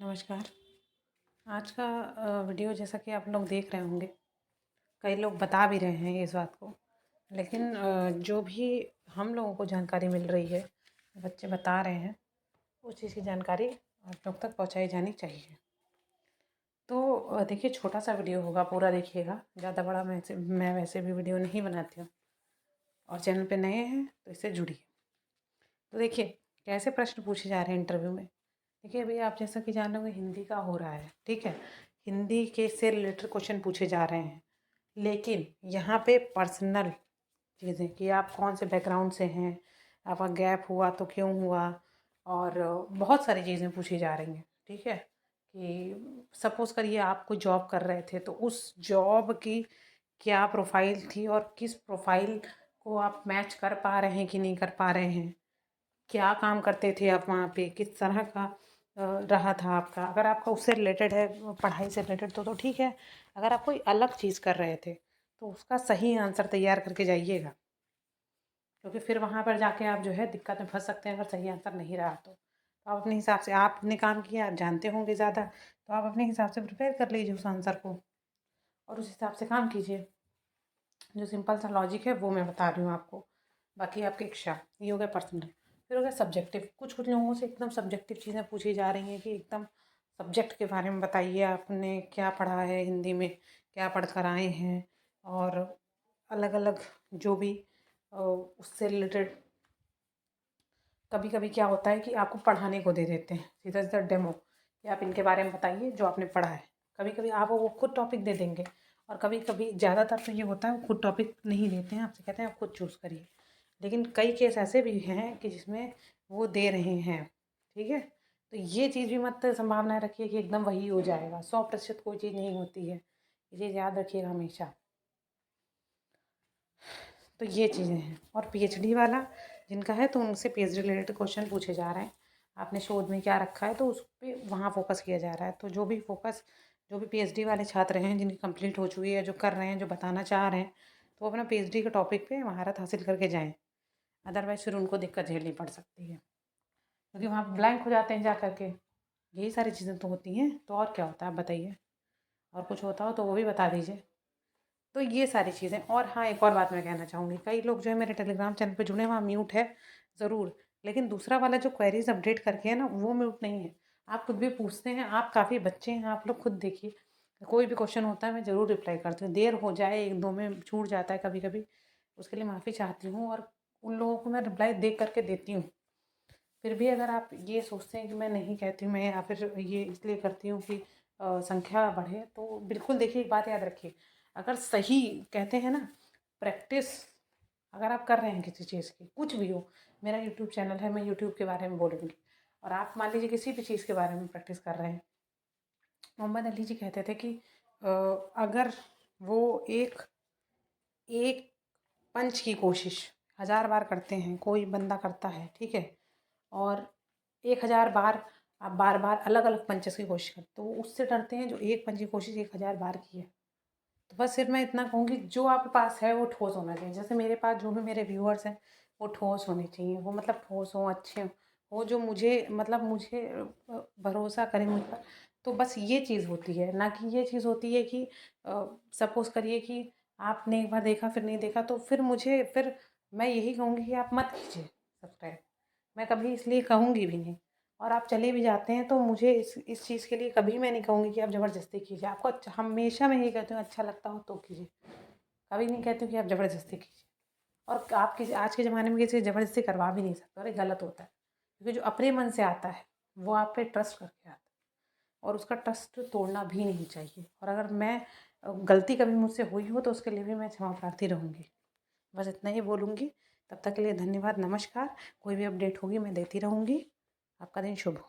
नमस्कार। आज का वीडियो जैसा कि आप लोग देख रहे होंगे, कई लोग बता भी रहे हैं इस बात को, लेकिन जो भी हम लोगों को जानकारी मिल रही है, बच्चे बता रहे हैं, उस चीज़ की जानकारी आप लोग तक पहुंचाई जानी चाहिए। तो देखिए, छोटा सा वीडियो होगा, पूरा देखिएगा। ज़्यादा बड़ा मैं वैसे भी वीडियो नहीं बनाती हूँ, और चैनल पे नए हैं तो इससे जुड़िए। तो देखिए, कैसे प्रश्न पूछे जा रहे हैं इंटरव्यू में। देखिए, अभी आप जैसा कि जान रहे होंगे, हिंदी का हो रहा है, ठीक है। हिंदी के से रिलेटेड क्वेश्चन पूछे जा रहे हैं, लेकिन यहाँ पे पर्सनल चीज़ें कि आप कौन से बैकग्राउंड से हैं, आपका गैप हुआ तो क्यों हुआ, और बहुत सारी चीज़ें पूछी जा रही हैं, ठीक है। कि सपोज़ करिए आप कोई जॉब कर रहे थे, तो उस जॉब की क्या प्रोफाइल थी और किस प्रोफाइल को आप मैच कर पा रहे हैं कि नहीं कर पा रहे हैं। क्या काम करते थे आप वहाँ पे, किस तरह का रहा था आपका। अगर आपका उससे रिलेटेड है, पढ़ाई से रिलेटेड, तो ठीक है। अगर आप कोई अलग चीज़ कर रहे थे तो उसका सही आंसर तैयार करके जाइएगा, क्योंकि फिर वहाँ पर जाके आप जो है दिक्कत में फंस सकते हैं अगर सही आंसर नहीं रहा तो आप अपने हिसाब से, आपने काम किया, आप जानते होंगे ज़्यादा, तो आप अपने हिसाब से प्रिपेयर कर लीजिए उस आंसर को और उस हिसाब से काम कीजिए। जो सिंपल सा लॉजिक है वो मैं बता रही हूँ आपको। बाकी आपकी इच्छा, ये हो गया पर्सनल। फिर हो गया सब्जेक्टिव। कुछ कुछ लोगों से एकदम सब्जेक्टिव चीज़ें पूछी जा रही हैं कि एकदम सब्जेक्ट के बारे में बताइए, आपने क्या पढ़ा है हिंदी में, क्या पढ़ कर आए हैं, और अलग अलग जो भी उससे रिलेटेड। कभी कभी क्या होता है कि आपको पढ़ाने को दे देते हैं सीधा सीधा डेमो, कि आप इनके बारे में बताइए जो आपने पढ़ा है। कभी कभी आप वो खुद टॉपिक दे देंगे, और कभी कभी ज़्यादातर तो ये होता है वो खुद टॉपिक नहीं देते हैं, आपसे कहते हैं आप खुद चूज़ करिए। लेकिन कई केस ऐसे भी हैं कि जिसमें वो दे रहे हैं, ठीक है। तो ये चीज़ भी मत संभावनाएं रखिए कि एकदम वही हो जाएगा। 100% कोई चीज़ नहीं होती है, ये चीज़ याद रखिएगा हमेशा। तो ये चीज़ें हैं। और पीएचडी वाला जिनका है, तो उनसे पीएचडी रिलेटेड क्वेश्चन पूछे जा रहे हैं। आपने शोध में क्या रखा है तो उस पर वहाँ फोकस किया जा रहा है। तो जो भी पीएचडी वाले छात्र हैं, जिनकी कंप्लीट हो चुकी है, जो कर रहे हैं, जो बताना चाह रहे हैं, तो वो अपना पीएचडी के टॉपिक पे महारत हासिल करके जाएँ। अदरवाइज़ फिर उनको दिक्कत झेलनी पड़ सकती है, क्योंकि वहाँ ब्लैंक हो जाते हैं जा कर के। यही सारी चीज़ें तो होती हैं, तो और क्या होता है आप बताइए। और कुछ होता हो तो वो भी बता दीजिए। तो ये सारी चीज़ें। और हाँ, एक और बात मैं कहना चाहूँगी, कई लोग जो है मेरे टेलीग्राम चैनल पे जुड़े हैं, वहाँ म्यूट है ज़रूर, लेकिन दूसरा वाला जो क्वेरीज अपडेट करके है ना, वो म्यूट नहीं है। आप खुद भी पूछते हैं, आप काफ़ी बच्चे हैं, आप लोग खुद देखिए। कोई भी क्वेश्चन होता है मैं ज़रूर रिप्लाई करती हूँ, देर हो जाए, एक दो में छूट जाता है कभी कभी, उसके लिए माफ़ी चाहती हूँ। और उन लोगों को मैं रिप्लाई देख करके देती हूँ। फिर भी अगर आप ये सोचते हैं कि मैं नहीं कहती हूँ मैं, या फिर ये इसलिए करती हूँ कि संख्या बढ़े, तो बिल्कुल देखिए, एक बात याद रखिए। अगर सही कहते हैं ना, प्रैक्टिस अगर आप कर रहे हैं किसी चीज़ की, कुछ भी हो, मेरा यूट्यूब चैनल है, मैं यूट्यूब के बारे में बोलूँगी, और आप मान लीजिए किसी भी चीज़ के बारे में प्रैक्टिस कर रहे हैं। मोहम्मद अली जी कहते थे कि अगर वो एक एक पंच की कोशिश 1000 बार करते हैं, कोई बंदा करता है, ठीक है, और 1000 बार आप बार बार अलग अलग पंचेस की कोशिश करते, तो वो उससे डरते हैं जो एक पंच की कोशिश 1000 बार की है। तो बस सिर्फ मैं इतना कहूँगी, जो आपके पास है वो ठोस होना चाहिए। जैसे मेरे पास जो भी मेरे व्यूअर्स हैं, वो ठोस होने चाहिए, वो मतलब ठोस हों, अच्छे हों, वो जो मुझे मतलब मुझे भरोसा करें मुझ पर। तो बस ये चीज़ होती है, ना कि ये चीज़ होती है कि सपोज़ करिए कि आपने एक बार देखा फिर नहीं देखा, तो फिर मैं यही कहूँगी कि आप मत कीजिए सब्सक्राइब। मैं कभी इसलिए कहूँगी भी नहीं। और आप चले भी जाते हैं तो मुझे इस चीज़ के लिए कभी मैं नहीं कहूँगी कि आप ज़बरदस्ती कीजिए। आपको अच्छा, हमेशा मैं यही कहती हूँ, अच्छा लगता हो तो कीजिए। कभी नहीं कहती हूँ कि आप ज़बरदस्ती कीजिए। और आप किसी, आज के ज़माने में किसी से ज़बरदस्ती करवा भी नहीं सकते, और ये गलत होता है। क्योंकि जो अपने मन से आता है वो आप पे ट्रस्ट करके आता है, और उसका ट्रस्ट तोड़ना भी नहीं चाहिए। और अगर मैं गलती कभी मुझसे हुई हो तो उसके लिए भी मैं क्षमा प्रार्थी रहूँगी। बस इतना ही बोलूँगी। तब तक के लिए धन्यवाद, नमस्कार। कोई भी अपडेट होगी मैं देती रहूँगी। आपका दिन शुभ हो।